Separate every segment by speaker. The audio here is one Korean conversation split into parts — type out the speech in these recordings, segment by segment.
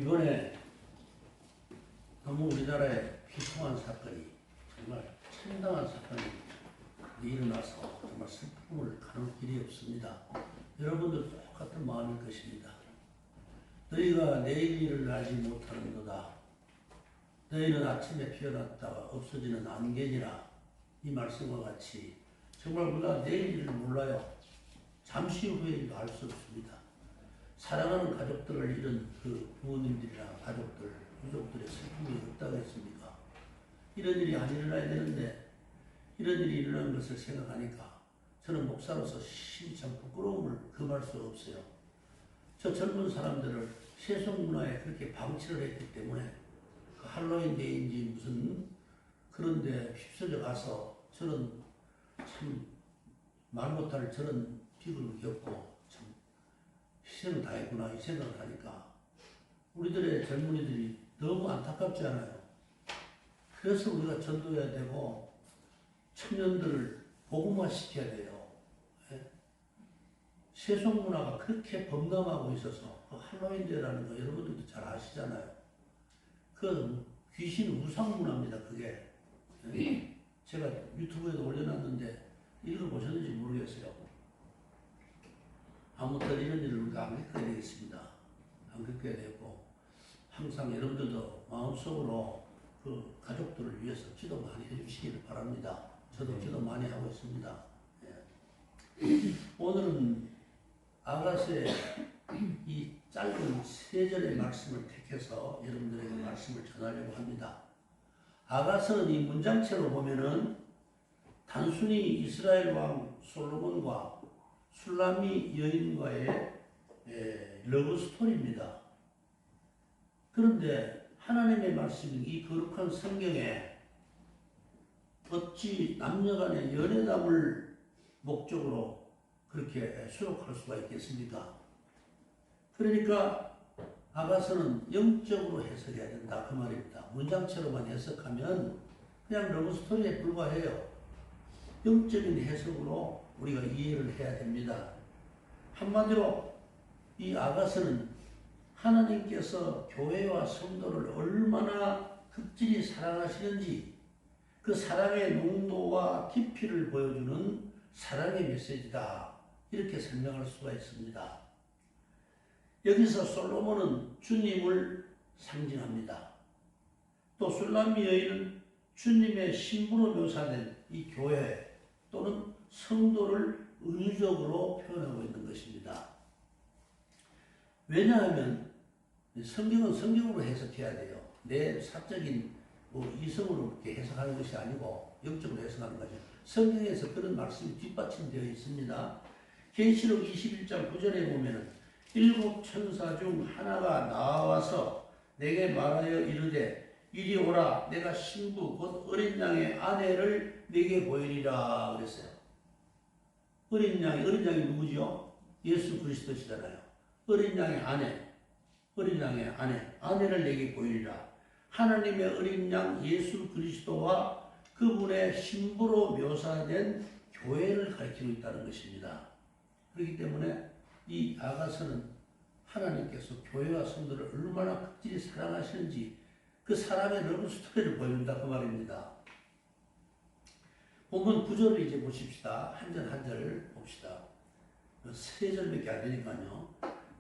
Speaker 1: 이번에 너무 우리나라에 비통한 사건이 정말 참담한 사건이 일어나서 정말 슬픔을 가눌 길이 없습니다. 여러분들도 똑같은 마음일 것입니다. 너희가 내일 일을 알지 못하는도다. 너희는 아침에 피어났다가 없어지는 안개니라. 이 말씀과 같이 정말 우리가 내일 일을 몰라요. 잠시 후의 일도 알 수 없습니다. 사랑하는 가족들을 잃은 그 부모님들이나 가족들, 유족들의 슬픔이 어떠겠습니까? 이런 일이 안 일어나야 되는데 이런 일이 일어나는 것을 생각하니까 저는 목사로서 심참 부끄러움을 금할 수 없어요. 저 젊은 사람들을 세속 문화에 그렇게 방치를 했기 때문에 그 할로윈 데이인지 무슨 그런데 휩쓸려 가서 저런 참 말 못할 저런 비극을 겪고 참 희생을 당했구나 이 생각을 하니까 우리들의 젊은이들이 너무 안타깝지 않아요. 그래서 우리가 전도해야 되고 청년들을 복음화시켜야 돼요. 예? 세속 문화가 그렇게 범람하고 있어서 그 할로윈데이라는 거 여러분들도 잘 아시잖아요. 그 귀신 우상 문화입니다. 그게 제가 유튜브에도 올려놨는데 읽어보셨는지 모르겠어요. 아무튼 이런 일을 우리가 안 겪어야 되겠습니다. 안 겪어야 되고 항상 여러분들도 마음속으로 그 가족들을 위해서 기도 많이 해주시기를 바랍니다. 저도 기도 많이 하고 있습니다. 예. 오늘은 아가서의 이 짧은 세 절의 말씀을 택해서 여러분들에게 말씀을 전하려고 합니다. 아가서는 이 문장체로 보면은 단순히 이스라엘 왕 솔로몬과 술라미 여인과의 러브 스토리입니다. 그런데 하나님의 말씀이 이 거룩한 성경에 어찌 남녀간의 연애담을 목적으로 그렇게 수록할 수가 있겠습니까? 그러니까 아가서는 영적으로 해석해야 된다 그 말입니다. 문장체로만 해석하면 그냥 러브스토리에 불과해요. 영적인 해석으로 우리가 이해를 해야 됩니다. 한마디로 이 아가서는 하나님께서 교회와 성도를 얼마나 극진히 사랑하시는지 그 사랑의 농도와 깊이를 보여주는 사랑의 메시지다. 이렇게 설명할 수가 있습니다. 여기서 솔로몬은 주님을 상징합니다. 또 술라미 여인은 주님의 신부로 묘사된 이 교회 또는 성도를 은유적으로 표현하고 있는 것입니다. 왜냐하면 성경은 성경으로 해석해야 돼요. 내 사적인 이성으로 이렇게 해석하는 것이 아니고 영적으로 해석하는 거죠. 성경에서 그런 말씀이 뒷받침되어 있습니다. 계시록 21장 9절에 보면은 일곱 천사 중 하나가 나와서 내게 말하여 이르되 이리 오라 내가 신부 곧 어린 양의 아내를 내게 보이리라 그랬어요. 어린 양이 누구지요? 예수 그리스도시잖아요. 어린 양의 아내를 내게 보이리라. 하나님의 어린 양 예수 그리스도와 그분의 신부로 묘사된 교회를 가리키고 있다는 것입니다. 그렇기 때문에 이 아가서는 하나님께서 교회와 성도를 얼마나 극진히 사랑하시는지 그 사람의 러브 스토리를 보여준다 그 말입니다. 본문 9절을 이제 보십시다. 한 절 한 절 봅시다. 세 절밖에 안 되니까요.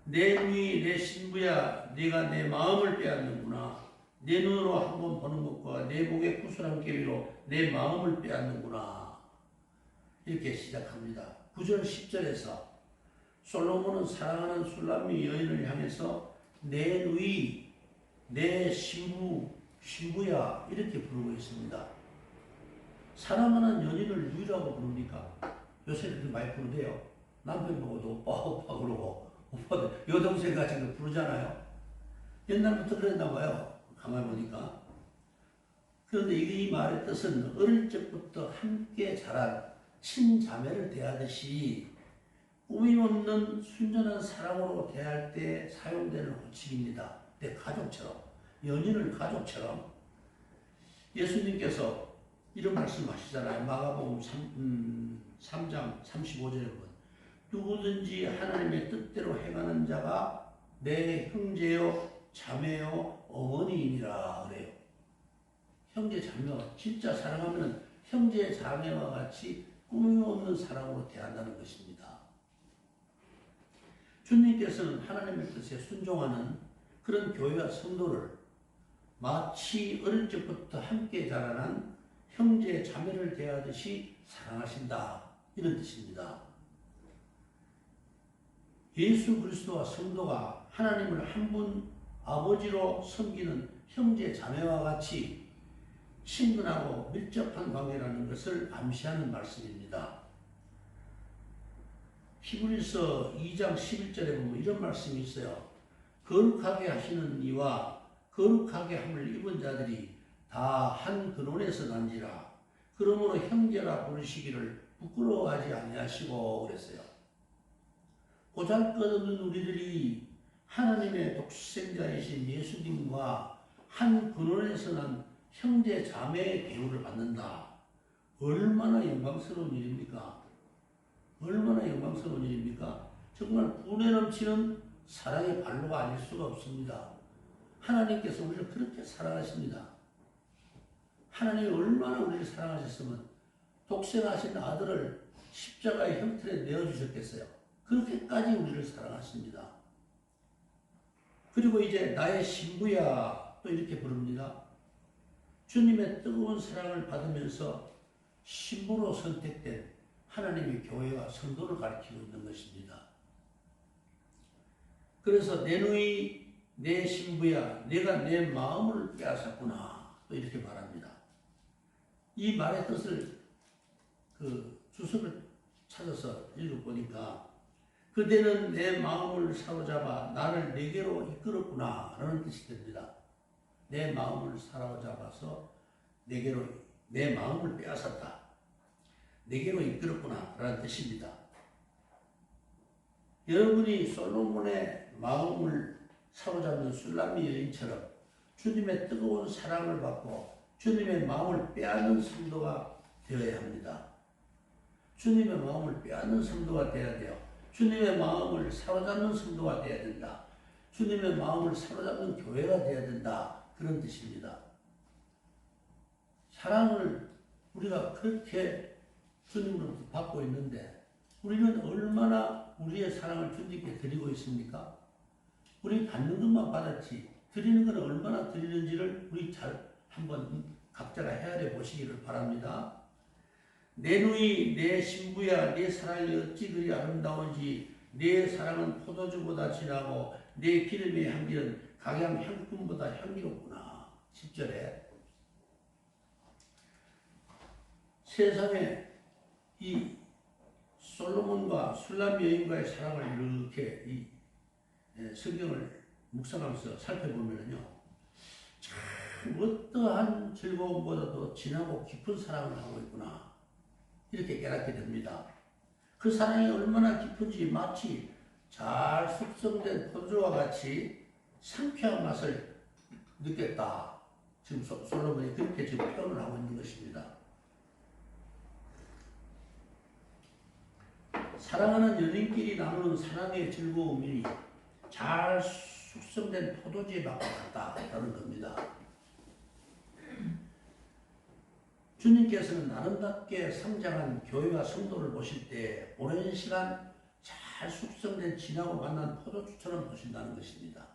Speaker 1: 내 누이 내 신부야 네가 내 마음을 빼앗는구나. 내 눈으로 한 번 보는 것과 내 목의 구슬한 깨비로 내 마음을 빼앗는구나. 이렇게 시작합니다. 9절 10절에서 솔로몬은 사랑하는 술라미 여인을 향해서 내 누이 내 신부야 이렇게 부르고 있습니다. 사랑하는 연인을 누이라고 부릅니까? 요새 그렇게 많이 부르대요. 남편 보고도 오빠 그러고 오빠도 여동생 같은 거 부르잖아요. 옛날부터 그랬나 봐요. 가만히 보니까. 그런데 이 말의 뜻은 어릴 적부터 함께 자란 친자매를 대하듯이 꾸밈없는 순전한 사랑으로 대할 때 사용되는 호칭입니다. 내 가족처럼, 연인을 가족처럼. 예수님께서 이런 말씀하시잖아요. 마가복음 3장 35절에 보면 누구든지 하나님의 뜻대로 행하는 자가 내 형제요 자매요 어머니이니라 그래요. 형제 자매와 진짜 사랑하면 형제 자매와 같이 꾸밈없는 사랑으로 대한다는 것입니다. 주님께서는 하나님의 뜻에 순종하는 그런 교회와 성도를 마치 어릴 적부터 함께 자라난 형제 자매를 대하듯이 사랑하신다, 이런 뜻입니다. 예수 그리스도와 성도가 하나님을 한 분 아버지로 섬기는 형제 자매와 같이 친근하고 밀접한 관계라는 것을 암시하는 말씀입니다. 히브리서 2장 11절에 보면 이런 말씀이 있어요. 거룩하게 하시는 이와 거룩하게 함을 입은 자들이 다 한 근원에서 난지라. 그러므로 형제라 부르시기를 부끄러워하지 아니하시고 그랬어요. 보잘것없는 우리들이 하나님의 독생자이신 예수님과 한 근원에서 난 형제 자매의 대우를 받는다. 얼마나 영광스러운 일입니까? 얼마나 영광스러운 일입니까? 정말 분에 넘치는 사랑의 발로가 아닐 수가 없습니다. 하나님께서 우리를 그렇게 사랑하십니다. 하나님이 얼마나 우리를 사랑하셨으면 독생하신 아들을 십자가의 형틀에 내어주셨겠어요. 그렇게까지 우리를 사랑하십니다. 그리고 이제 나의 신부야 또 이렇게 부릅니다. 주님의 뜨거운 사랑을 받으면서 신부로 선택된 하나님의 교회와 성도를 가리키고 있는 것입니다. 그래서 내 누이 내 신부야 내가 내 마음을 빼앗았구나 또 이렇게 말합니다. 이 말의 뜻을 주석을 찾아서 읽어보니까 그대는 내 마음을 사로잡아 나를 내게로 이끌었구나 라는 뜻이 됩니다. 내 마음을 사로잡아서 내게로 내 마음을 빼앗았다. 내게로 이끌었구나 라는 뜻입니다. 여러분이 솔로몬의 마음을 사로잡는 술람미 여인처럼 주님의 뜨거운 사랑을 받고 주님의 마음을 빼앗는 성도가 되어야 합니다. 주님의 마음을 빼앗는 성도가 되어야 돼요. 주님의 마음을 사로잡는 성도가 되어야 된다. 주님의 마음을 사로잡는 교회가 되어야 된다. 그런 뜻입니다. 사랑을 우리가 그렇게 주님으로부터 받고 있는데 우리는 얼마나 우리의 사랑을 주님께 드리고 있습니까? 우리 받는 것만 받았지 드리는 건 얼마나 드리는지를 우리 잘 한번 각자가 헤아려 보시기를 바랍니다. 내 누이 내 신부야 내 사랑이 어찌 그리 아름다운지 내 사랑은 포도주보다 진하고 내 기름의 향기는 각양 향품보다 향기롭구나. 10절에 세상에 이 솔로몬과 술람 여인과의 사랑을 이렇게 이 성경을 묵상하면서 살펴보면요. 참 어떠한 즐거움보다도 진하고 깊은 사랑을 하고 있구나. 이렇게 깨닫게 됩니다. 그 사랑이 얼마나 깊은지 마치 잘 숙성된 포도주와 같이 상쾌한 맛을 느꼈다. 지금 솔로몬이 그렇게 지금 표현을 하고 있는 것입니다. 사랑하는 연인끼리 나누는 사랑의 즐거움이 잘 숙성된 포도주의 맛과 같다라는 겁니다. 주님께서는 아름답게 성장한 교회와 성도를 보실 때 오랜 시간 잘 숙성된 진하고 맛난 포도주처럼 보신다는 것입니다.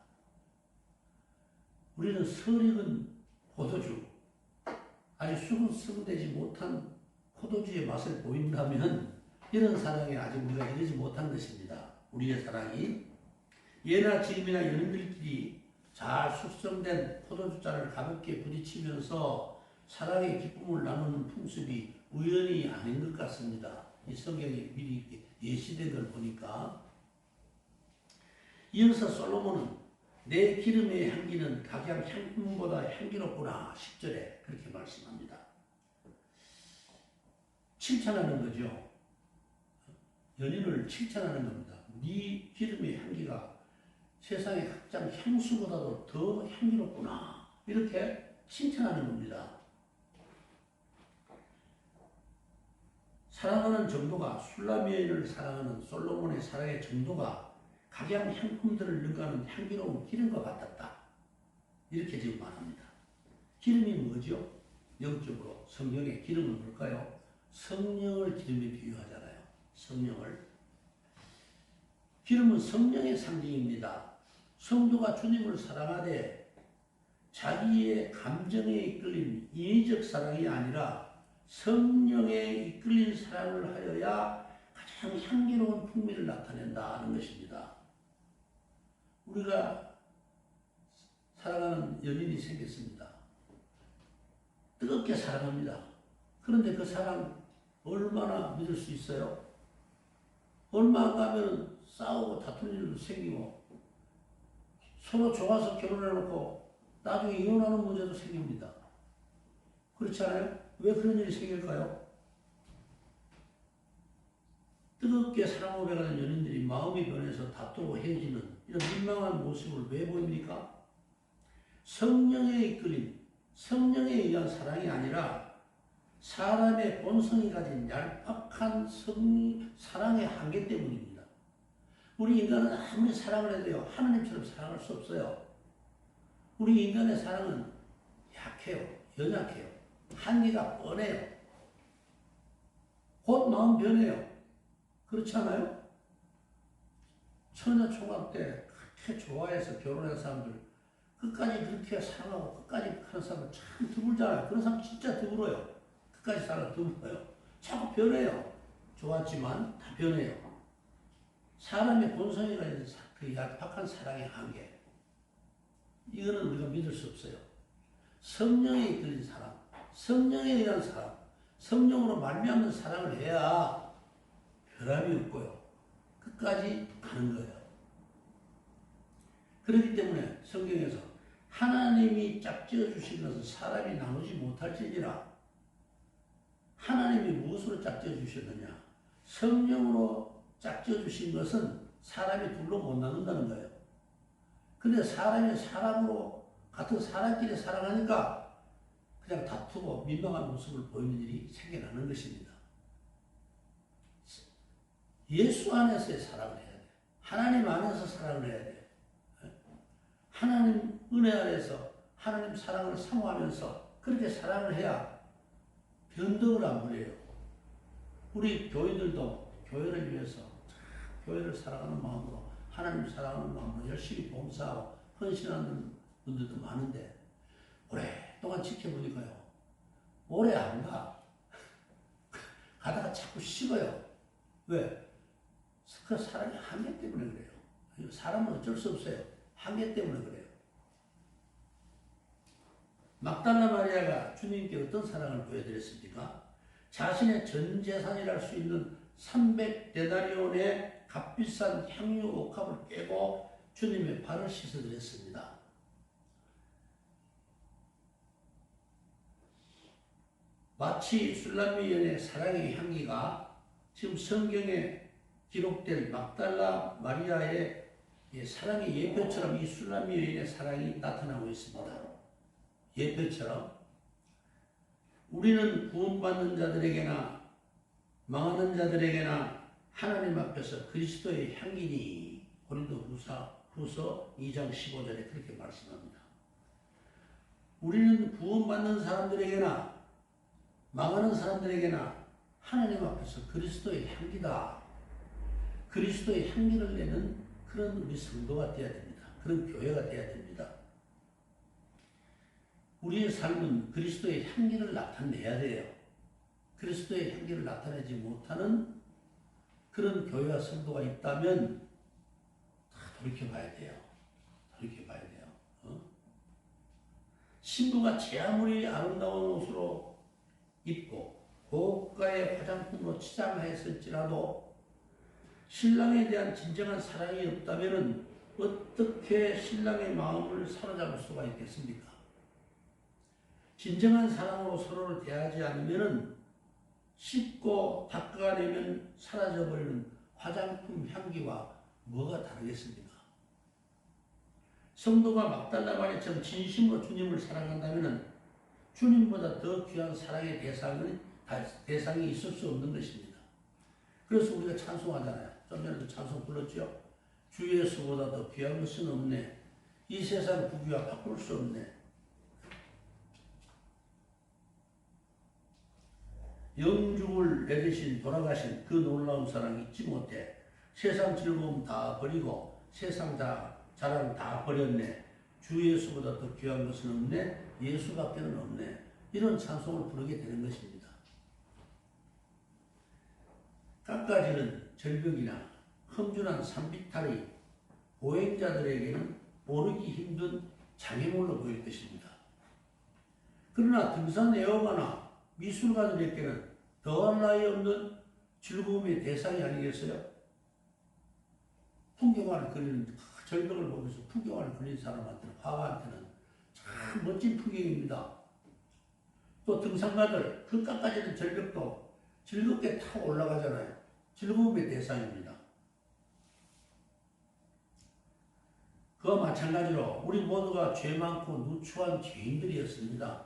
Speaker 1: 우리는 설익은 포도주, 아직 숙성되지 못한 포도주의 맛을 보인다면 이런 사랑에 아직 우리가 이르지 못한 것입니다. 우리의 사랑이 예나 지금이나 연인들끼리 잘 숙성된 포도주잔을 가볍게 부딪히면서 사랑의 기쁨을 나누는 풍습이 우연이 아닌 것 같습니다. 이 성경에 미리 예시된 걸 보니까. 이어서 솔로몬은 내 기름의 향기는 각양 향품보다 향기롭구나 10절에 그렇게 말씀합니다. 칭찬하는 거죠. 연인을 칭찬하는 겁니다. 네 기름의 향기가 세상의 각장 향수보다도 더 향기롭구나 이렇게 칭찬하는 겁니다. 사랑하는 정도가 술람 여인을 사랑하는 솔로몬의 사랑의 정도가 각양 향품들을 능가하는 향기로운 기름과 같았다. 이렇게 지금 말합니다. 기름이 뭐죠? 영적으로 성경의 기름은 뭘까요? 성령을 기름에 비유하잖아요. 성령을. 기름은 성령의 상징입니다. 성도가 주님을 사랑하되 자기의 감정에 이끌린 인위적 사랑이 아니라 성령에 이끌린 사랑을 하여야 가장 향기로운 풍미를 나타낸다는 것입니다. 우리가 사랑하는 연인이 생겼습니다. 뜨겁게 사랑합니다. 그런데 그 사랑 얼마나 믿을 수 있어요? 얼마 안 가면 싸우고 다투는 일도 생기고 서로 좋아서 결혼해놓고 나중에 이혼하는 문제도 생깁니다. 그렇지 않아요? 왜 그런 일이 생길까요? 뜨겁게 사랑으로 변하는 연인들이 마음이 변해서 다투고 헤어지는 이런 민망한 모습을 왜 보입니까? 성령에 이끌린 성령에 의한 사랑이 아니라 사람의 본성이 가진 얄팍한 사랑의 한계 때문입니다. 우리 인간은 아무리 사랑을 해도요, 하나님처럼 사랑할 수 없어요. 우리 인간의 사랑은 약해요. 연약해요. 한계가 뻔해요. 곧 마음 변해요. 그렇지 않아요? 처녀 총각 때 그렇게 좋아해서 결혼한 사람들 끝까지 그렇게 사랑하고 끝까지 하는 사람은 참 드물잖아요. 그런 사람 진짜 드물어요. 끝까지 살아 드물어요. 자꾸 변해요. 좋았지만 다 변해요. 사람의 본성이 가진 그 얄팍한 사랑의 한계. 이거는 우리가 믿을 수 없어요. 성령에 이끌린 사랑, 성령에 의한 사랑, 성령으로 말미암는 사랑을 해야 변함이 없고요. 끝까지 가는 거예요. 그렇기 때문에 성경에서 하나님이 짝지어 주신 것은 사람이 나누지 못할지니라. 하나님이 무엇으로 짝지어 주셨느냐? 성령으로 짝지어 주신 것은 사람이 둘로 못 나눈다는 거예요. 근데 사람이 사람으로 같은 사람끼리 사랑하니까 그냥 다투고 민망한 모습을 보이는 일이 생겨나는 것입니다. 예수 안에서의 사랑을 해야 돼요. 하나님 안에서 사랑을 해야 돼요. 하나님 은혜 안에서 하나님 사랑을 사모하면서 그렇게 사랑을 해야 변덕을 안 부려요. 우리 교인들도 교회를 위해서 교회를 사랑하는 마음으로 하나님 사랑하는 마음으로 열심히 봉사하고 헌신하는 분들도 많은데 오랫동안 지켜보니까요. 오래 안 가. 가다가 자꾸 식어요. 왜? 그 사랑의 한계 때문에 그래요. 사람은 어쩔 수 없어요. 한계 때문에 그래요. 막달라 마리아가 주님께 어떤 사랑을 보여드렸습니까? 자신의 전 재산이랄 수 있는 300데나리온의 값비싼 향유 옥합을 깨고 주님의 발을 씻어드렸습니다. 마치 술람미 여인의 사랑의 향기가 지금 성경에 기록될 막달라 마리아의 사랑의 예표처럼 이 술람미 여인의 사랑이 나타나고 있습니다. 예표처럼 우리는 구원받는 자들에게나 망하는 자들에게나 하나님 앞에서 그리스도의 향기니 고린도후서 2장 15절에 그렇게 말씀합니다. 우리는 구원받는 사람들에게나 망하는 사람들에게나 하나님 앞에서 그리스도의 향기다. 그리스도의 향기를 내는 그런 우리 성도가 되어야 됩니다. 그런 교회가 되어야 됩니다. 우리의 삶은 그리스도의 향기를 나타내야 돼요. 그리스도의 향기를 나타내지 못하는 그런 교회와 성도가 있다면 다 돌이켜봐야 돼요. 돌이켜봐야 돼요. 신부가 제 아무리 아름다운 옷으로 입고 고가의 화장품으로 치장했을지라도 신랑에 대한 진정한 사랑이 없다면 어떻게 신랑의 마음을 사로잡을 수가 있겠습니까? 진정한 사랑으로 서로를 대하지 않으면 씻고 닦아내면 사라져버리는 화장품 향기와 뭐가 다르겠습니까? 성도가 막달라 마리아처럼 진심으로 주님을 사랑한다면 주님보다 더 귀한 사랑의 대상이 있을 수 없는 것입니다. 그래서 우리가 찬송하잖아요. 좀 전에도 찬송 불렀죠. 주 예수보다 더 귀한 것은 없네. 이 세상 부귀와 바꿀 수 없네. 영죽을 내리신 돌아가신 그 놀라운 사랑 잊지 못해 세상 즐거움 다 버리고 세상 자랑 다 버렸네. 주 예수보다 더 귀한 것은 없네. 예수밖에는 없네. 이런 찬송을 부르게 되는 것입니다. 깎아지는 절벽이나 험준한 산비탈이 보행자들에게는 오르기 힘든 장애물로 보일 것입니다. 그러나 등산 애호가나 미술가들에게는 더할 나위 없는 즐거움의 대상이 아니겠어요? 풍경화를 그리는 절벽을 보면서 풍경화를 그리는 사람한테는, 화가한테는 참 멋진 풍경입니다. 또 등산가들 그 깎아지는 절벽도 즐겁게 타고 올라가잖아요. 즐거움의 대상입니다. 그와 마찬가지로 우리 모두가 죄 많고 누추한 죄인들이었습니다.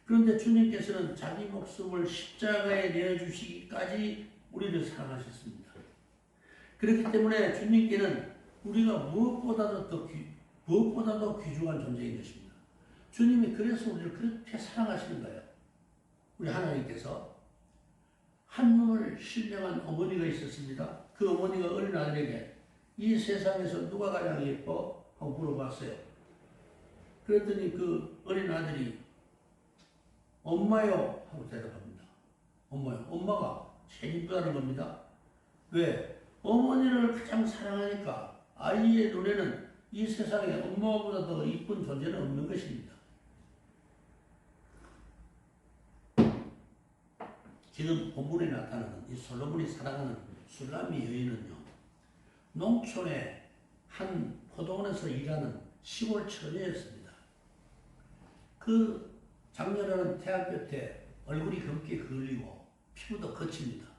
Speaker 1: 그런데 주님께서는 자기 목숨을 십자가에 내어주시기까지 우리를 사랑하셨습니다. 그렇기 때문에 주님께는 우리가 무엇보다도 귀중한 존재인 것입니다. 주님이 그래서 우리를 그렇게 사랑하시는 거예요. 우리 하나님께서 한눈을 실명한 어머니가 있었습니다. 그 어머니가 어린 아들에게 이 세상에서 누가 가장 예뻐? 하고 물어봤어요. 그랬더니 그 어린 아들이 엄마요 하고 대답합니다. 엄마요. 엄마가 제일 이쁘다는 겁니다. 왜? 어머니를 가장 사랑하니까 아이의 눈에는 이 세상에 엄마보다 더 이쁜 존재는 없는 것입니다. 지금 본문에 나타나는 이 솔로몬이 사랑하는 술람미 여인은요, 농촌의 한 포도원에서 일하는 시골 처녀였습니다. 그 장녀라는 태양볕 에 얼굴이 검게 그을리고 피부도 거칩니다.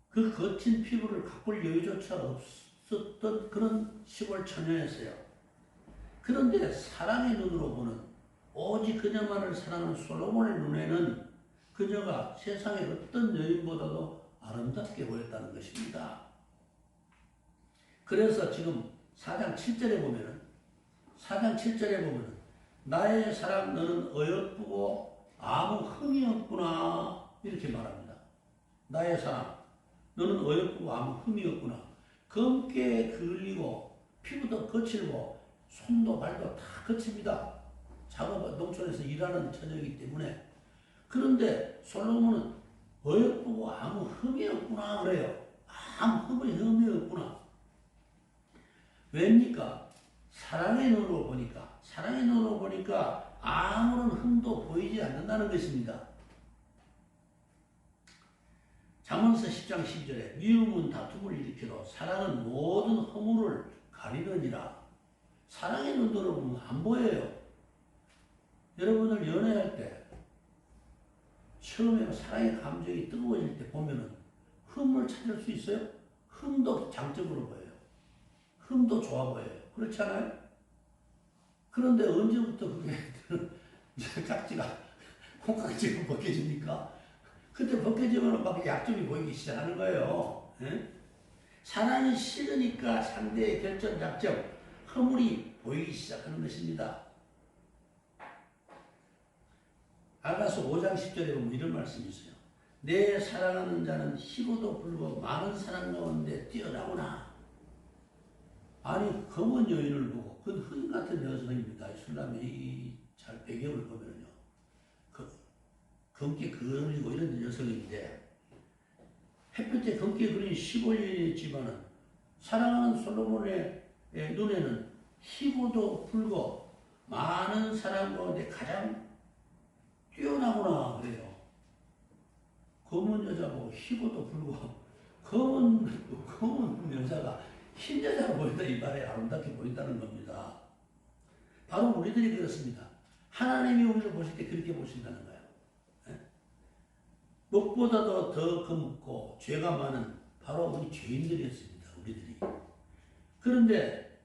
Speaker 1: 그 거친 피부를 가꿀 여유조차 없었던 그런 시골 처녀였어요. 그런데 사랑의 눈으로 보는, 오직 그녀만을 사랑하는 솔로몬의 눈에는 그녀가 세상의 어떤 여인보다도 아름답게 보였다는 것입니다. 그래서 지금 4장 7절에 보면은 나의 사랑 너는 어여쁘고 아무 흠이 없구나 이렇게 말합니다. 나의 사랑 너는 어여쁘고 아무 흠이 없구나. 검게 그을리고 피부도 거칠고 손도 발도 다 거칩니다. 농촌에서 일하는 처녀이기 때문에. 그런데 솔로몬은 어여쁘고 아무 흠이 없구나 그래요. 아무 흠이 없구나. 왜입니까? 사랑의 눈으로 보니까 아무런 흠도 보이지 않는다는 것입니다. 잠언서 10장 10절에 미움은 다툼을 일으키고 사랑은 모든 허물을 가리느니라. 사랑의 눈으로 보면 안 보여요. 여러분들 연애할 때 처음에 사랑의 감정이 뜨거워질 때 보면은 흠을 찾을 수 있어요? 흠도 장점으로 보여요. 흠도 좋아 보여요. 그렇지 않아요? 그런데 언제부터 그게 깍지가 콩깍지가 벗겨집니까? 그때 벗겨지면 막 약점이 보이기 시작하는 거예요. 예? 사랑이 싫으니까 상대의 결점, 약점, 허물이 보이기 시작하는 것입니다. 아가서 5장 10절에 보면 이런 말씀이 있어요. 내 사랑하는 자는 희고도 불고 많은 사랑 가운데 뛰어나구나. 아니 검은 여인을 보고 그건 흑인 같은 여성입니다. 술람이 잘 배경을 보면요, 검게 그리고 이런 여성인데 햇볕에 검게 그린 시골 여인이지만은 사랑하는 솔로몬의 눈에는 희고도 불고 많은 사람 가운데 가장 뛰어나구나 그래요. 검은 여자 보고 희고도 불고 검은 여자가 흰 여자가 보인다 이 말에 아름답게 보인다는 겁니다. 바로 우리들이 그렇습니다. 하나님이 우리를 보실 때 그렇게 보신다는 거예요. 무엇보다도 더 검고 죄가 많은 바로 우리 죄인들이었습니다. 우리들이. 그런데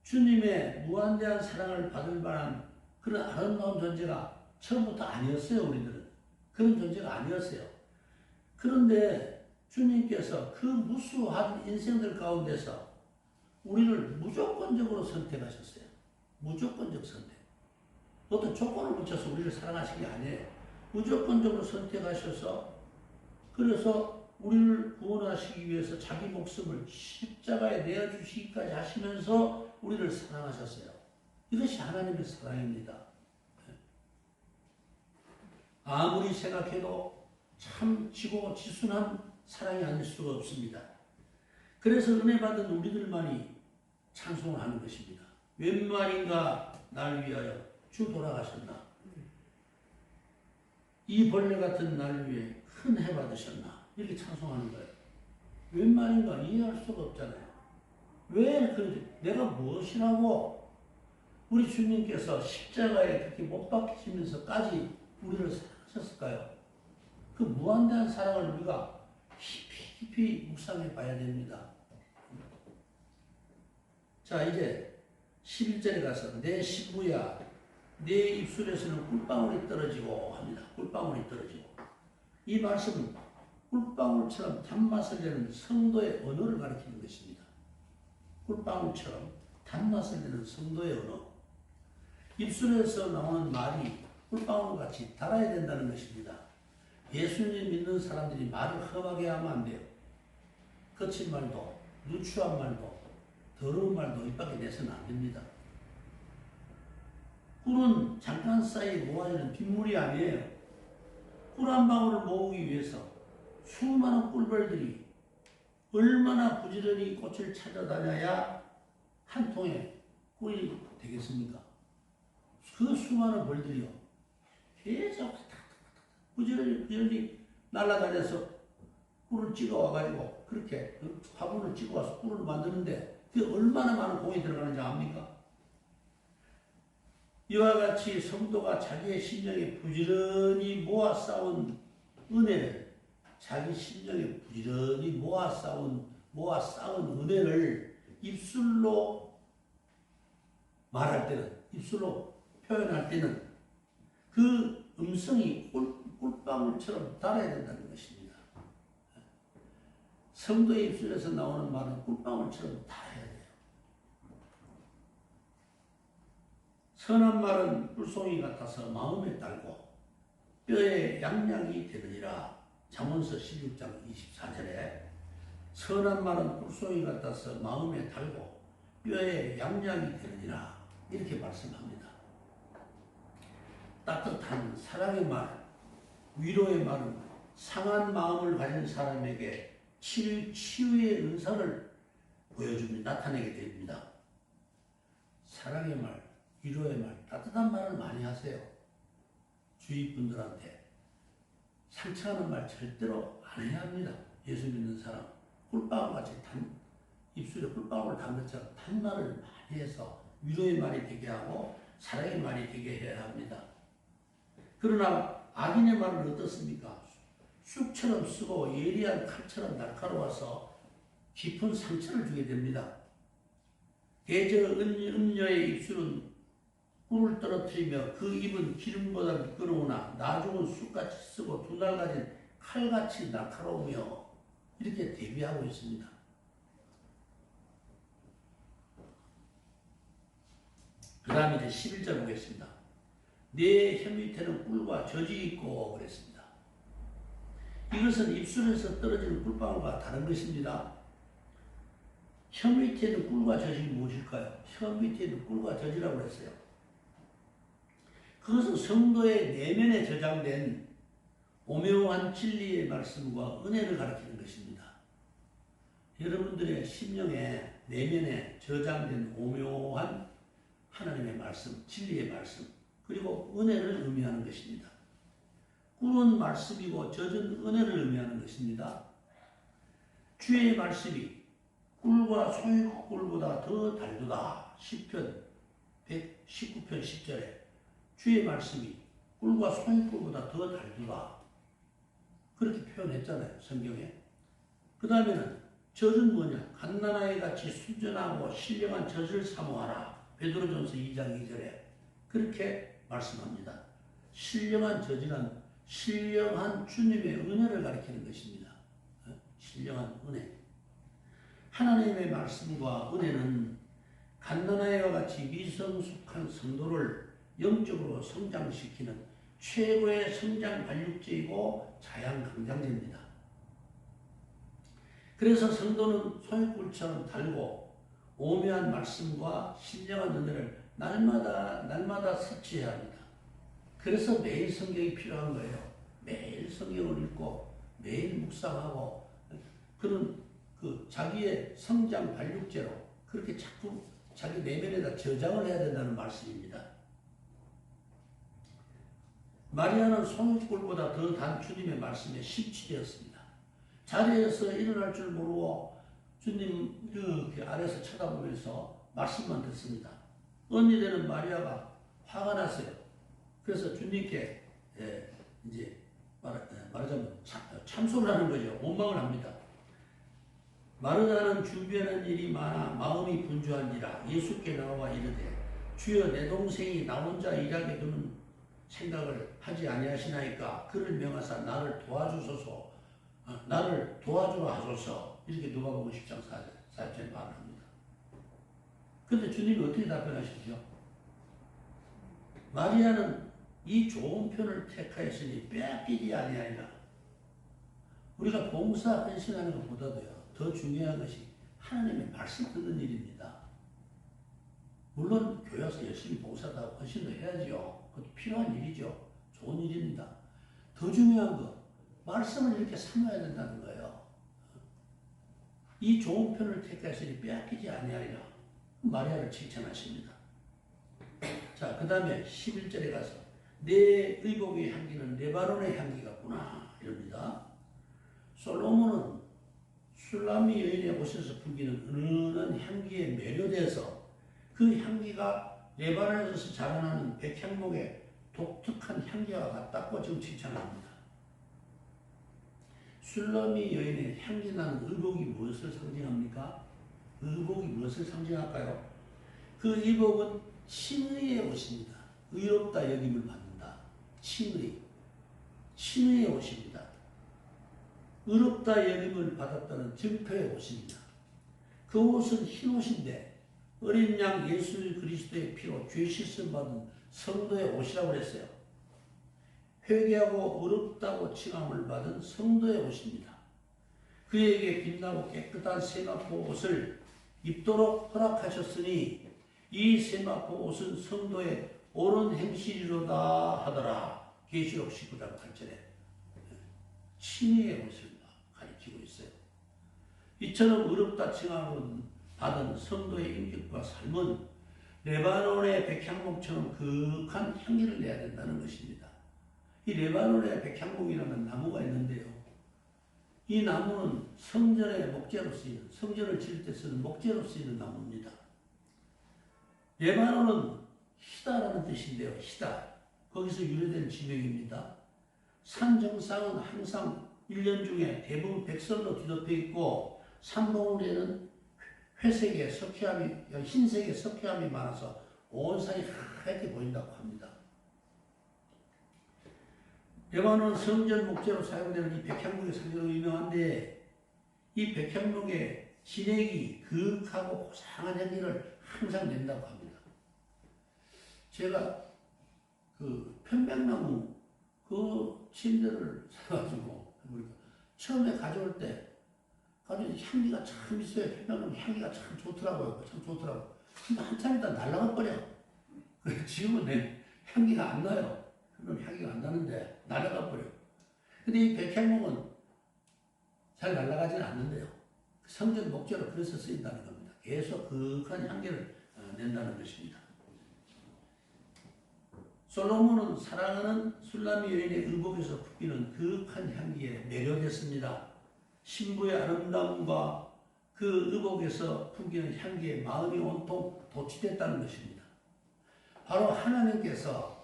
Speaker 1: 주님의 무한대한 사랑을 받을 만한 그런 아름다운 존재가 처음부터 아니었어요. 우리들은. 그런 존재가 아니었어요. 그런데 주님께서 그 무수한 인생들 가운데서 우리를 무조건적으로 선택하셨어요. 무조건적 선택. 어떤 조건을 붙여서 우리를 사랑하신 게 아니에요. 무조건적으로 선택하셔서 그래서 우리를 구원하시기 위해서 자기 목숨을 십자가에 내어주시기까지 하시면서 우리를 사랑하셨어요. 이것이 하나님의 사랑입니다. 아무리 생각해도 참 지고 지순한 사랑이 아닐 수가 없습니다. 그래서 은혜 받은 우리들만이 찬송을 하는 것입니다. 웬 말인가 날 위하여 주 돌아가셨나. 이 벌레 같은 날 위해 큰 해 받으셨나. 이렇게 찬송하는 거예요. 웬 말인가 이해할 수가 없잖아요. 왜 그런지 내가 무엇이라고 우리 주님께서 십자가에 그렇게 못 박히시면서까지 우리를 사랑하셨을까요? 그 무한대한 사랑을 우리가 깊이 묵상해 봐야 됩니다. 자, 이제 11절에 가서 내 신부야 내 입술에서는 꿀방울이 떨어지고 합니다. 꿀방울이 떨어지고. 이 말씀은 꿀방울처럼 단맛을 내는 성도의 언어를 가리키는 것입니다. 꿀방울처럼 단맛을 내는 성도의 언어. 입술에서 나오는 말이 꿀방울같이 달아야 된다는 것입니다. 예수님 믿는 사람들이 말을 험하게 하면 안 돼요. 거친 말도, 누추한 말도, 더러운 말도 입 밖에 내서는 안 됩니다. 꿀은 잠깐 사이에 모아지는 빗물이 아니에요. 꿀 한 방울을 모으기 위해서 수많은 꿀벌들이 얼마나 부지런히 꽃을 찾아다녀야 한 통에 꿀이 되겠습니까? 그 수많은 벌들이요. 계속 부지런히 날아다녀서 꿀을 찍어와가지고 그렇게 화분을 찍어와서 꿀을 만드는데 그게 얼마나 많은 공이 들어가는지 압니까? 이와 같이 성도가 자기의 심령에 부지런히 모아 쌓은 은혜를 자기 심령에 부지런히 모아 쌓은 은혜를 입술로 말할 때는 입술로 표현할 때는 그 음성이 꿀방울처럼 달아야 된다는 것입니다. 성도의 입술에서 나오는 말은 꿀방울처럼 달아야 돼요. 선한 말은 꿀송이 같아서 마음에 달고 뼈에 양약이 되느니라. 잠언서 16장 24절에 선한 말은 꿀송이 같아서 마음에 달고 뼈에 양약이 되느니라. 이렇게 말씀합니다. 따뜻한 사랑의 말, 위로의 말은 상한 마음을 가진 사람에게 치유의 은사를 보여줍니다. 나타내게 됩니다. 사랑의 말, 위로의 말, 따뜻한 말을 많이 하세요. 주위 분들한테 상처하는 말 절대로 안 해야 합니다. 예수 믿는 사람 꿀방울같이 입술에 꿀방울을 담은 것처럼 단말을 많이 해서 위로의 말이 되게 하고 사랑의 말이 되게 해야 합니다. 그러나 악인의 말은 어떻습니까? 쑥처럼 쓰고 예리한 칼처럼 날카로워서 깊은 상처를 주게 됩니다. 대저 음녀의 입술은 꿀을 떨어뜨리며 그 입은 기름보다 미끄러우나 나중은 쑥같이 쓰고 두 날 가진 칼같이 날카로우며 이렇게 대비하고 있습니다. 그 다음에 이제 11절 보겠습니다. 내 혀 밑에는 꿀과 젖이 있고 그랬습니다. 이것은 입술에서 떨어지는 꿀방울과 다른 것입니다. 혀 밑에는 꿀과 젖이 무엇일까요? 혀 밑에는 꿀과 젖이라고 했어요. 그것은 성도의 내면에 저장된 오묘한 진리의 말씀과 은혜를 가리키는 것입니다. 여러분들의 심령에 내면에 저장된 오묘한 하나님의 말씀, 진리의 말씀, 그리고 은혜를 의미하는 것입니다. 꿀은 말씀이고 젖은 은혜를 의미하는 것입니다. 주의 말씀이 꿀과 소유꿀보다 더 달도다. 시편 119편 10절에 주의 말씀이 꿀과 소유꿀보다 더 달도다. 그렇게 표현했잖아요. 성경에. 그 다음에는 젖은 뭐냐? 갓난아이 같이 순전하고 신령한 젖을 사모하라. 베드로전서 2장 2절에 그렇게 말씀합니다. 신령한 젖이란 신령한 주님의 은혜를 가리키는 것입니다. 신령한 은혜. 하나님의 말씀과 은혜는 갓난아이와 같이 미성숙한 성도를 영적으로 성장시키는 최고의 성장 발육제이고 자양강장제입니다. 그래서 성도는 소용돌이처럼 달고 오묘한 말씀과 신령한 은혜를 날마다 섭취해야 합니다. 그래서 매일 성경이 필요한 거예요. 매일 성경을 읽고 매일 묵상하고 그런 자기의 성장 발육제로 그렇게 자꾸 자기 내면에다 저장을 해야 된다는 말씀입니다. 마리아는 송이꿀보다 더 단 주님의 말씀에 심취되었습니다. 자리에서 일어날 줄 모르고 주님 이렇게 아래서 쳐다보면서 말씀만 듣습니다. 언니 되는 마리아가 화가 났어요. 그래서 주님께 이제 말하자면 참소를 하는 거죠. 원망을 합니다. 마르다는 준비하는 일이 많아 마음이 분주한지라 예수께 나와 이르되 주여 내 동생이 나 혼자 일하게 두는 생각을 하지 아니하시나이까 그를 명하사 나를 도와주라 하소서. 이렇게 누가복음 10장 4절에 말을 합니다. 그런데 주님이 어떻게 답변하시죠? 마리아는 이 좋은 편을 택하였으니 빼앗기지 아니하리라. 우리가 봉사 헌신하는 것보다도요 더 중요한 것이 하나님의 말씀 듣는 일입니다. 물론 교회 와서 열심히 봉사도 하고 헌신도 해야죠. 그것도 필요한 일이죠. 좋은 일입니다. 더 중요한 거 말씀을 이렇게 삼아야 된다는 거예요. 이 좋은 편을 택하였으니 빼앗기지 아니하리라. 마리아를 칭찬하십니다. 자, 그 다음에 11절에 가서 내 의복의 향기는 레바논의 향기 같구나 이럽니다. 솔로몬은 술람미 여인의 옷에서 풍기는 은은한 향기에 매료돼서 그 향기가 레바논에서 자라나는 백향목의 독특한 향기와 같다고 지금 칭찬합니다. 술람미 여인의 향기나는 의복이 무엇을 상징합니까? 의복이 무엇을 상징할까요? 그 의복은 칭의의 옷입니다. 의롭다 여김을 받는다. 칭의의 옷입니다. 의롭다 여김을 받았다는 증표의 옷입니다. 그 옷은 흰 옷인데 어린 양 예수 그리스도의 피로 죄 씻음 받은 성도의 옷이라고 그랬어요. 회개하고 의롭다고 칭함을 받은 성도의 옷입니다. 그에게 빛나고 깨끗한 세마포 옷을 입도록 허락하셨으니 이 세마포 옷은 성도의 옳은 행실이로다 하더라. 계시록 19장 8절에 칭의의 옷을 가리키고 있어요. 이처럼 의롭다 칭함을 받은 성도의 인격과 삶은 레바논의 백향목처럼 그윽한 향기를 내야 된다는 것입니다. 이 레바논의 백향목이라는 나무가 있는데요. 이 나무는 성전의 목재로 쓰이는, 성전을 지을 때 쓰는 목재로 쓰이는 나무입니다. 레바논은 히다라는 뜻인데요. 히다. 거기서 유래된 지명입니다. 산 정상은 항상 1년 중에 대부분 백설로 뒤덮여 있고 산봉우리에는 회색의 석회암이, 흰색의 석회암이 많아서 온 산이 하얗게 보인다고 합니다. 레바논 성전 목재로 사용되는 이 백향목의 상징으로 유명한데 이 백향목의 진액이 그윽하고 고상한 향기를 항상 낸다고 합니다. 제가 그 편백나무 그 침대를 사가지고 처음에 가져올 때 향기가 참 있어요. 편백나무 향기가 참 좋더라고요. 참 좋더라고요. 근데 한참 있다 날아가 버려. 지금은 향기가 안 나요. 그럼 향기가 안 나는데 날아가 버려. 근데 이 백향목은 잘 날아가지는 않는데요. 성전 목재로 그래서 쓰인다는 겁니다. 계속 그윽한 향기를 낸다는 것입니다. 솔로몬은 사랑하는 술람미 여인의 의복에서 풍기는 그윽한 향기에 매료됐습니다. 신부의 아름다움과 그 의복에서 풍기는 향기에 마음이 온통 도취됐다는 것입니다. 바로 하나님께서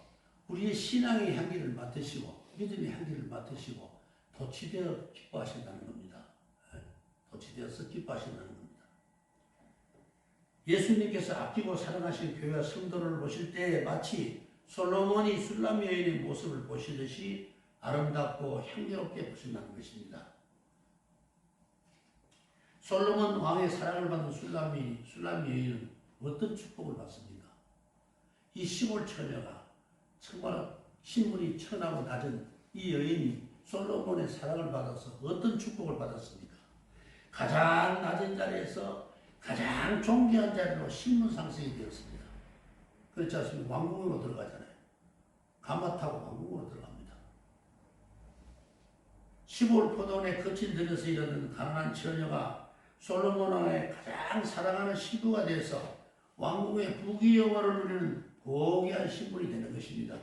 Speaker 1: 우리의 신앙의 향기를 맡으시고 믿음의 향기를 맡으시고 도취되어 기뻐하신다는 겁니다. 도취되어서 기뻐하신다는 겁니다. 예수님께서 아끼고 사랑하신 교회와 성도를 보실 때 마치 솔로몬이 술람미 여인의 모습을 보시듯이 아름답고 향기롭게 보신다는 것입니다. 솔로몬 왕의 사랑을 받은 술람 여인은 어떤 축복을 받습니까? 이 시골 처녀가 정말 신분이 천하고 낮은 이 여인이 솔로몬의 사랑을 받아서 어떤 축복을 받았습니까? 가장 낮은 자리에서 가장 존귀한 자리로 신분 상승이 되었습니다. 그렇지 않습니까? 왕궁으로 들어가잖아요. 가마 타고 왕궁으로 들어갑니다. 시골 포도원에 거친 들여서 일하는 가난한 처녀가 솔로몬 왕의 가장 사랑하는 신부가 되어서 왕궁의 부귀영화를 누리는 고귀한 신분이 되는 것입니다.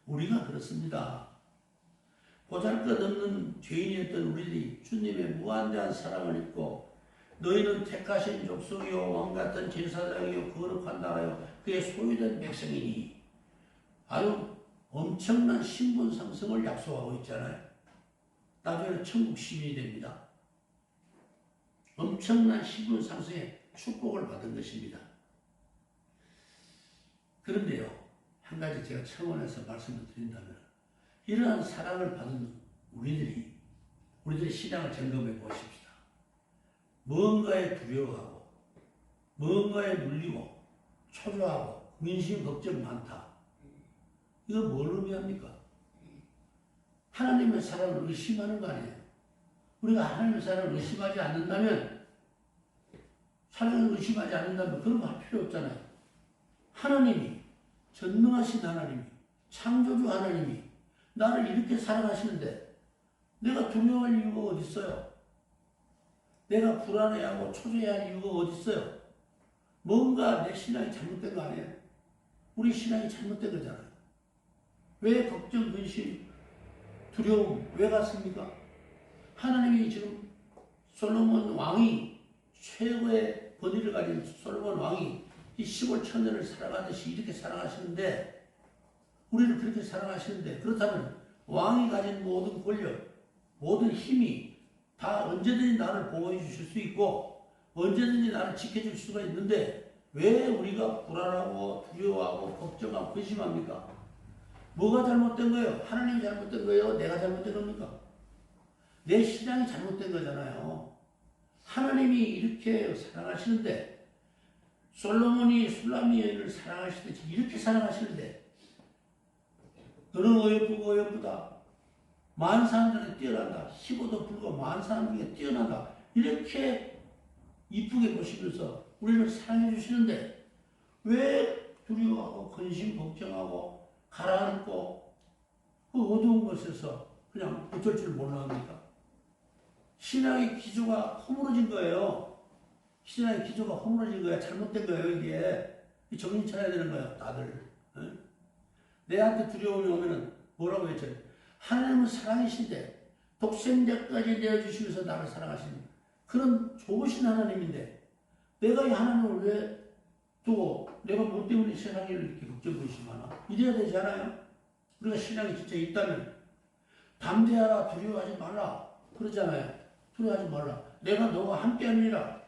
Speaker 1: 우리가 그렇습니다. 보잘것없는 죄인이었던 우리들이 주님의 무한대한 사랑을 입고 너희는 택하신 족속이요 왕같은 제사장이요 거룩한 나라요 그의 소유된 백성이니 아주 엄청난 신분 상승을 약속하고 있잖아요. 나중에 천국 시민이 됩니다. 엄청난 신분 상승의 축복을 받은 것입니다. 그런데요, 한 가지 제가 첨언해서 말씀을 드린다면 이러한 사랑을 받은 우리들의 신앙을 점검해 보십시다. 무언가에 두려워하고 무언가에 물리고 초조하고 근심 걱정 많다. 이거 뭘 의미합니까? 하나님의 사랑을 의심하는 거 아니에요. 우리가 하나님의 사랑을 의심하지 않는다면 사랑을 의심하지 않는다면 그런 거 할 필요 없잖아요. 하나님이 전능하신 하나님이 창조주 하나님이 나를 이렇게 사랑하시는데 내가 두려워할 이유가 어디 있어요? 내가 불안해하고 초조해할 이유가 어디 있어요? 뭔가 내 신앙이 잘못된 거 아니에요? 우리 신앙이 잘못된 거잖아요. 왜 걱정, 근심, 두려움 왜 갔습니까? 하나님이 지금 솔로몬 왕이 최고의 권위를 가진 솔로몬 왕이 이 시골 처녀를 사랑하듯이 이렇게 사랑하시는데 우리를 그렇게 사랑하시는데 그렇다면 왕이 가진 모든 권력, 모든 힘이 다 언제든지 나를 보호해 주실 수 있고 언제든지 나를 지켜줄 수가 있는데 왜 우리가 불안하고 두려워하고 걱정하고 근심합니까? 뭐가 잘못된 거예요? 하나님이 잘못된 거예요? 내가 잘못된 겁니까? 내 신앙이 잘못된 거잖아요. 하나님이 이렇게 사랑하시는데 솔로몬이 술람 여인을 사랑하시듯이 이렇게 사랑하시는데 너는 어여쁘고 어여쁘다. 많은 사람들에 뛰어난다. 희고도 불구하고 많은 사람 중에 뛰어난다. 이렇게 이쁘게 보시면서 우리를 사랑해 주시는데 왜 두려워하고 근심 걱정하고 가라앉고 그 어두운 곳에서 그냥 어쩔 줄 몰라 합니까? 신앙의 기조가 허물어진 거예요. 신앙의 기조가 허물어진 거야. 잘못된 거예요. 이게 정신 차려야 되는 거예요. 다들. 응? 내한테 두려움이 오면은 뭐라고 외쳐요? 하나님은 사랑이신데 독생자까지 내어주시면서 나를 사랑하시는 그런 좋으신 하나님인데 내가 이 하나님을 왜 두고 내가 뭐 때문에 세상을 이렇게 걱정 근심하나? 이래야 되잖아요. 우리가 신앙이 진짜 있다면 담대하라 두려워하지 말라 그러잖아요. 두려워하지 말라. 내가 너와 함께하니라.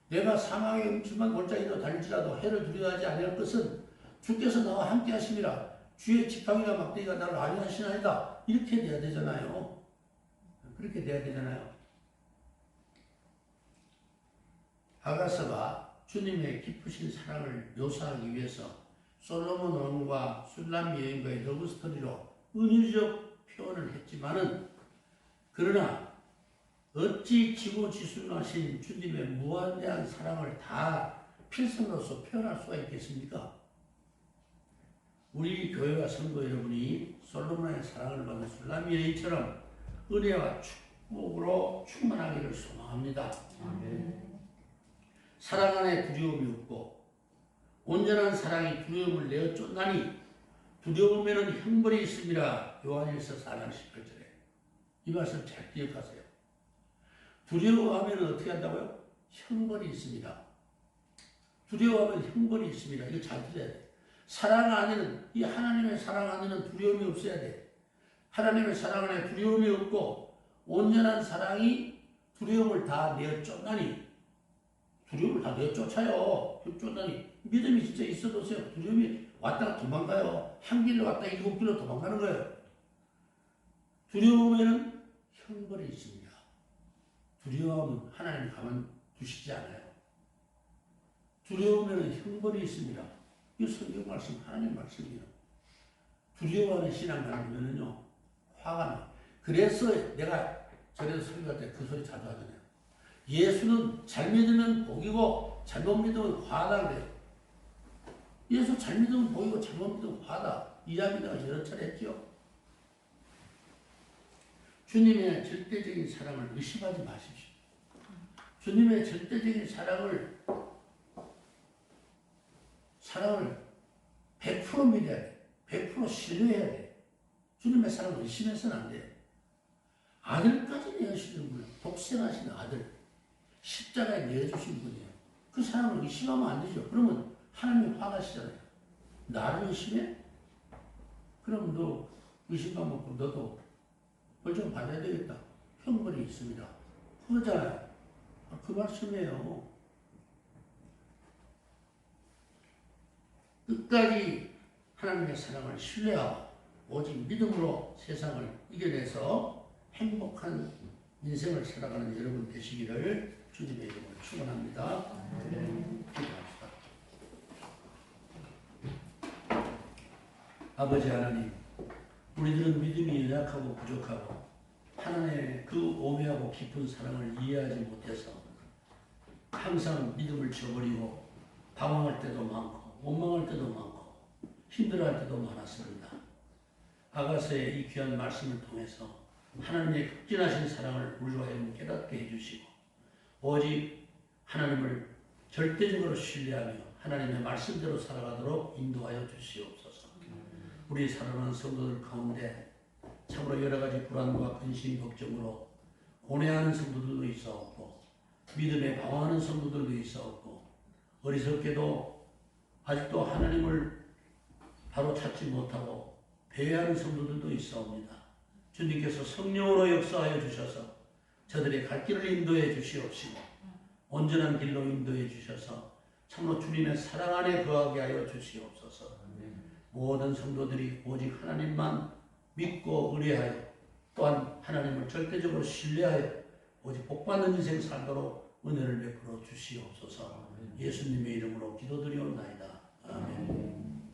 Speaker 1: 내가 사망의 음침한 골짜기로 달릴지라도 해를 두려워하지 아니할 것은 주께서 나와 함께 하심이라. 주의 지팡이와 막대기가 나를 안위하시나이다. 이렇게 돼야 되잖아요. 그렇게 돼야 되잖아요. 아가서가 주님의 깊으신 사랑을 묘사하기 위해서 솔로몬 왕과 술람 여인과의 러브스토리로 은유적 표현을 했지만은 그러나 어찌 지고지순하신 주님의 무한대한 사랑을 다 필성으로서 표현할 수가 있겠습니까? 우리 교회와 성도 여러분이 솔로몬의 사랑을 받은 술람 여인처럼 은혜와 축복으로 충만하기를 소망합니다. 사랑 안에 두려움이 없고 온전한 사랑이 두려움을 내어 쫓나니 두려움에는 형벌이 있습니다. 요한일서 4장 18절에 이 말씀 잘 기억하세요. 두려워하면 어떻게 한다고요? 형벌이 있습니다. 두려워하면 형벌이 있습니다. 이거 잘 들어야 돼. 사랑 안에는 이 하나님의 사랑 안에는 두려움이 없어야 돼. 하나님의 사랑 안에 두려움이 없고 온전한 사랑이 두려움을 다 내어 쫓나니 두려움을 다 내어 쫓아요. 쫓나니 믿음이 진짜 있어 보세요. 두려움이 왔다가 도망가요. 한 길로 왔다가 7길로 도망가는 거예요. 두려움에는 형벌이 있습니다. 두려워하면 하나님 가만 두시지 않아요. 두려우면 형벌이 있습니다. 이 성경 말씀, 하나님 말씀이에요. 두려워하는 신앙가는요 화가 나. 그래서 내가 전에도 설교할 때 그 소리 자주 하잖아요. 예수는 잘 믿으면 복이고 잘못 믿으면 화다 그래요. 예수 잘 믿으면 복이고 잘못 믿으면 화다. 이야기가 여러 차례 했죠. 주님의 절대적인 사랑을 의심하지 마십시오. 주님의 절대적인 사랑을 100% 믿어야 돼. 100% 신뢰해야 돼. 주님의 사랑을 의심해서는 안 돼요. 아들까지 내어주시는 분이에요. 독생하신 아들. 십자가에 내어주신 분이에요. 그 사랑을 의심하면 안 되죠. 그러면 하나님 화나시잖아요. 나를 의심해? 그럼 너 의심만 먹고 너도 벌 좀 받아야 되겠다. 형벌이 있습니다. 그거잖아요. 그 말씀이에요. 끝까지 하나님의 사랑을 신뢰하고 오직 믿음으로 세상을 이겨내서 행복한 인생을 살아가는 여러분 되시기를 주님의 이름으로 축원합니다. 기도합시다. 아버지 하나님, 우리들은 믿음이 연약하고 부족하고 하나님의 그 오묘하고 깊은 사랑을 이해하지 못해서 항상 믿음을 저버리고 방황할 때도 많고 원망할 때도 많고 힘들어할 때도 많았습니다. 아가서의 이 귀한 말씀을 통해서 하나님의 극진하신 사랑을 우리와 깨닫게 해주시고 오직 하나님을 절대적으로 신뢰하며 하나님의 말씀대로 살아가도록 인도하여 주시옵소서. 우리 사랑하는 성도들 가운데 참으로 여러 가지 불안과 근심, 걱정으로 고뇌하는 성도들도 있어왔고 믿음에 방황하는 성도들도 있어왔고 어리석게도 아직도 하나님을 바로 찾지 못하고 배회하는 성도들도 있사옵니다. 주님께서 성령으로 역사하여 주셔서 저들의 갈 길을 인도해 주시옵시고 온전한 길로 인도해 주셔서 참으로 주님의 사랑 안에 거하게 하여 주시옵소서. 모든 성도들이 오직 하나님만 믿고 의뢰하여 또한 하나님을 절대적으로 신뢰하여 오직 복받는 인생 살도록 은혜를 베풀어 주시옵소서. 예수님의 이름으로 기도드리옵나이다. 아멘.